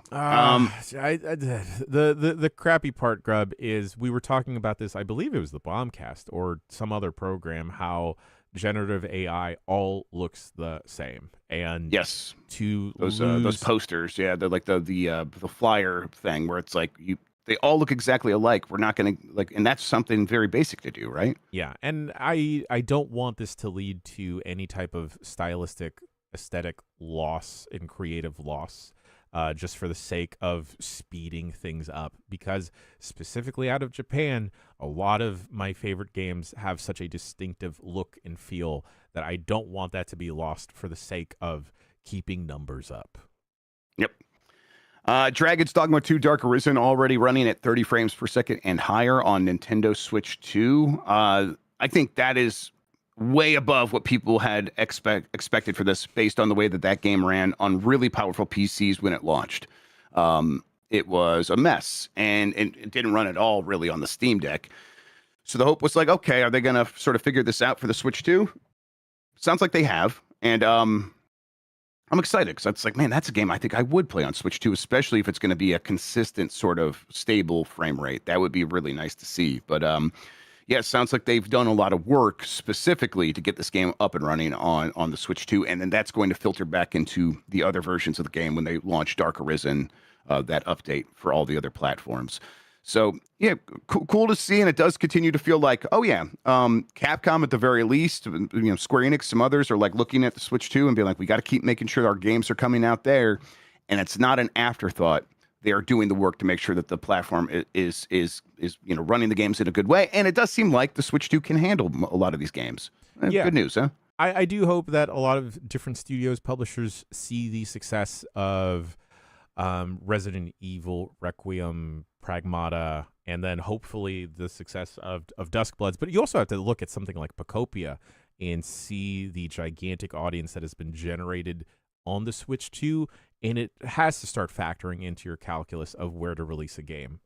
The crappy part, Grubb, is we were talking about this, I believe it was the Bombcast or some other program, how generative AI all looks the same. And yes, to those posters, yeah, they're like the flyer thing where it's like they all look exactly alike. We're not going to like, and that's something very basic to do, right? Yeah, and I don't want this to lead to any type of stylistic, aesthetic loss and creative loss, just for the sake of speeding things up, because specifically out of Japan, a lot of my favorite games have such a distinctive look and feel that I don't want that to be lost for the sake of keeping numbers up. Yep. Dragon's Dogma 2 Dark Arisen already running at 30 frames per second and higher on Nintendo Switch 2. I think that is way above what people had expected for this, based on the way that game ran on really powerful PCs when it launched. It was a mess, and it didn't run at all really on the Steam Deck. So the hope was like, okay, are they going to sort of figure this out for the Switch 2? Sounds like they have, and I'm excited because it's like, man, that's a game I think I would play on Switch 2, especially if it's going to be a consistent sort of stable frame rate. That would be really nice to see. But yeah, it sounds like they've done a lot of work specifically to get this game up and running on the Switch 2, and then that's going to filter back into the other versions of the game when they launch Dark Arisen, that update for all the other platforms. So yeah, cool to see, and it does continue to feel like, oh yeah, Capcom at the very least, Square Enix, some others are like looking at the Switch 2 and being like, we got to keep making sure our games are coming out there, and it's not an afterthought. They are doing the work to make sure that the platform is running the games in a good way, and it does seem like the Switch 2 can handle a lot of these games. Yeah. Good news, huh? I do hope that a lot of different studios, publishers see the success of Resident Evil, Requiem, Pragmata, and then hopefully the success of Duskbloods. But you also have to look at something like Pacopia and see the gigantic audience that has been generated on the Switch 2, and it has to start factoring into your calculus of where to release a game,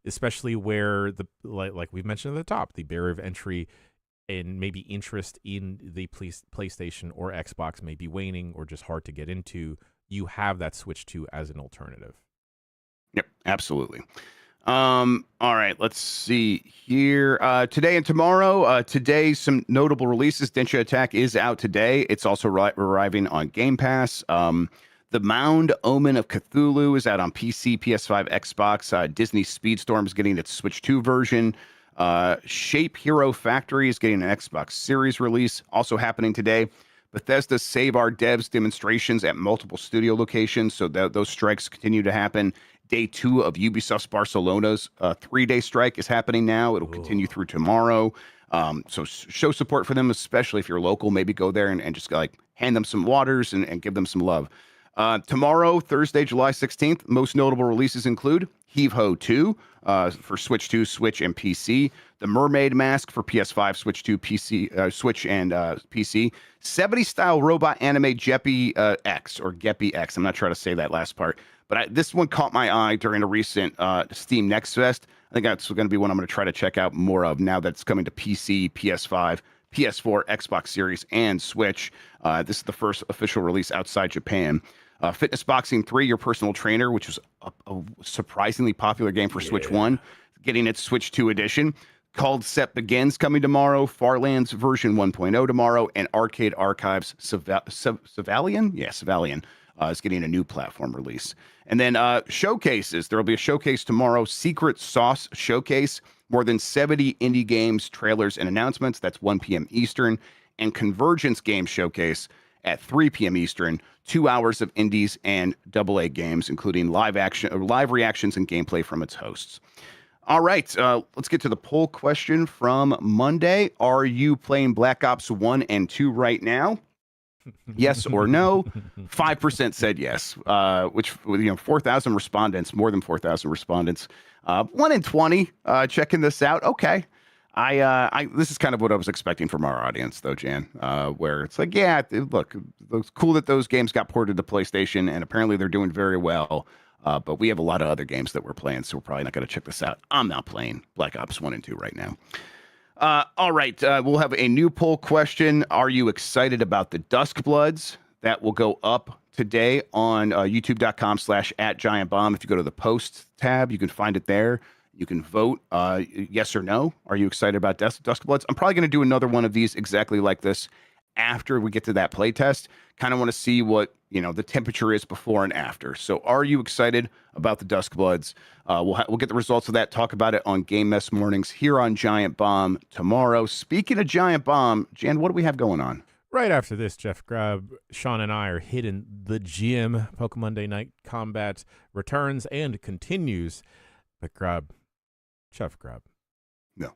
especially where like we've mentioned at the top, the barrier of entry and maybe interest in the PlayStation or Xbox may be waning or just hard to get into. You have that Switch 2 as an alternative. Yep, absolutely. All right, let's see here. Today and tomorrow. Today, some notable releases. Denshattack is out today. It's also arriving on Game Pass. The Mound Omen of Cthulhu is out on PC, PS5, Xbox. Disney Speedstorm is getting its Switch 2 version. Shape Hero Factory is getting an Xbox Series release. Also happening today. Bethesda Save Our Devs demonstrations at multiple studio locations. So those strikes continue to happen. Day 2 of Ubisoft's Barcelona's 3-day strike is happening now. It'll continue through tomorrow. So show support for them, especially if you're local. Maybe go there and just like hand them some waters and give them some love. Tomorrow, Thursday, July 16th, most notable releases include Heave Ho 2 for Switch 2, Switch, and PC. The Mermaid Mask for PS5, Switch 2, PC, Switch, and PC. 70s style robot anime Geppy X or Geppy X. I'm not trying to say that last part, but this one caught my eye during a recent Steam Next Fest. I think that's going to be one I'm going to try to check out more of now that it's coming to PC, PS5, PS4, Xbox Series, and Switch. This is the first official release outside Japan. Fitness Boxing 3, Your Personal Trainer, which was a surprisingly popular game for Switch 1, getting its Switch 2 edition. Called Set Begins coming tomorrow, Farlands version 1.0 tomorrow, and Arcade Archives Savalian? Yeah, Savalian is getting a new platform release. And then showcases. There will be a showcase tomorrow, Secret Sauce Showcase, more than 70 indie games, trailers, and announcements. That's 1 p.m. Eastern. And Convergence Game Showcase at 3 p.m. Eastern, 2 hours of indies and AA games, including live reactions and gameplay from its hosts. All right, let's get to the poll question from Monday. Are you playing Black Ops 1 and 2 right now? Yes or no? 5% said yes, which 4,000 respondents, more than 4,000 respondents. 1 in 20 checking this out. Okay. This is kind of what I was expecting from our audience, though, Jan, where it's like, yeah, look, it's cool that those games got ported to PlayStation, and apparently they're doing very well. But we have a lot of other games that we're playing, so we're probably not going to check this out. I'm not playing Black Ops 1 and 2 right now. All right, we'll have a new poll question. Are you excited about the Duskbloods? That will go up today on youtube.com/@giantbomb. If you go to the post tab, you can find it there. You can vote yes or no. Are you excited about Duskbloods? I'm probably going to do another one of these exactly like this after we get to that play test. Kind of want to see what the temperature is before and after. So are you excited about the Duskbloods? We'll get the results of that, talk about it on Game Mess Mornings here on Giant Bomb tomorrow. Speaking of Giant Bomb, Jan, what do we have going on? Right after this, Jeff Grubb, Sean and I are hitting the gym. Pokemon Day Night Combat returns and continues. But Jeff Grubb. No.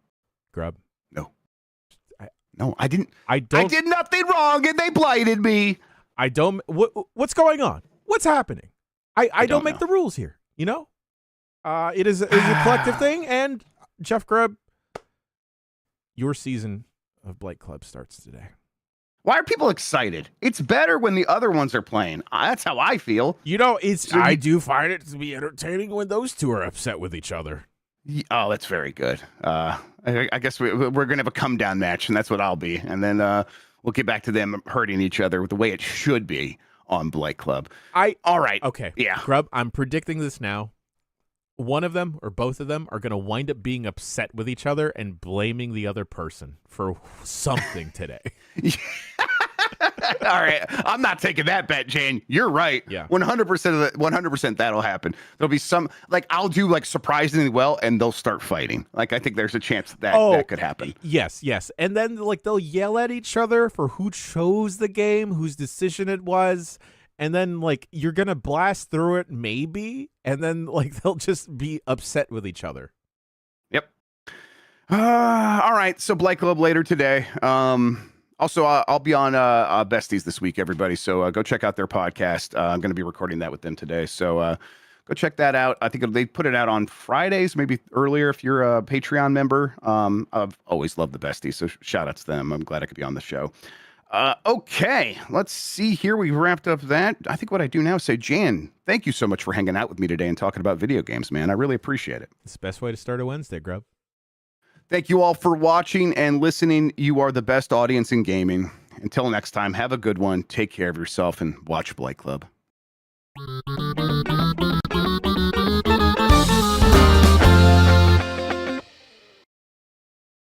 Grubb. No. No, I didn't. I did nothing wrong, and they blighted me. I don't. What's going on? What's happening? I don't make the rules here. It is a collective thing. And Jeff Grubb, your season of Blight Club starts today. Why are people excited? It's better when the other ones are playing. That's how I feel. I do find it to be entertaining when those two are upset with each other. Oh, that's very good. I guess we're going to have a come down match, and that's what I'll be. And then we'll get back to them hurting each other the way it should be on Blight Club. All right. Okay. Yeah. Grubb, I'm predicting this now. One of them or both of them are going to wind up being upset with each other and blaming the other person for something today. All right, I'm not taking that bet, Jane. You're right. Yeah, 100% that'll happen. There'll be some I'll do surprisingly well, and they'll start fighting. I think there's a chance that could happen. Yes, and then they'll yell at each other for who chose the game, whose decision it was, and then you're gonna blast through it maybe, and then they'll just be upset with each other. Yep. All right. So Blight Club later today. Also, I'll be on Besties this week, everybody. So go check out their podcast. I'm going to be recording that with them today. So go check that out. I think they put it out on Fridays, maybe earlier if you're a Patreon member. I've always loved the Besties, so shout out to them. I'm glad I could be on the show. Okay, let's see here. We wrapped up that. I think what I do now is say, Jan, thank you so much for hanging out with me today and talking about video games, man. I really appreciate it. It's the best way to start a Wednesday, Grubb. Thank you all for watching and listening. You are the best audience in gaming. Until next time, have a good one. Take care of yourself and watch Blight Club.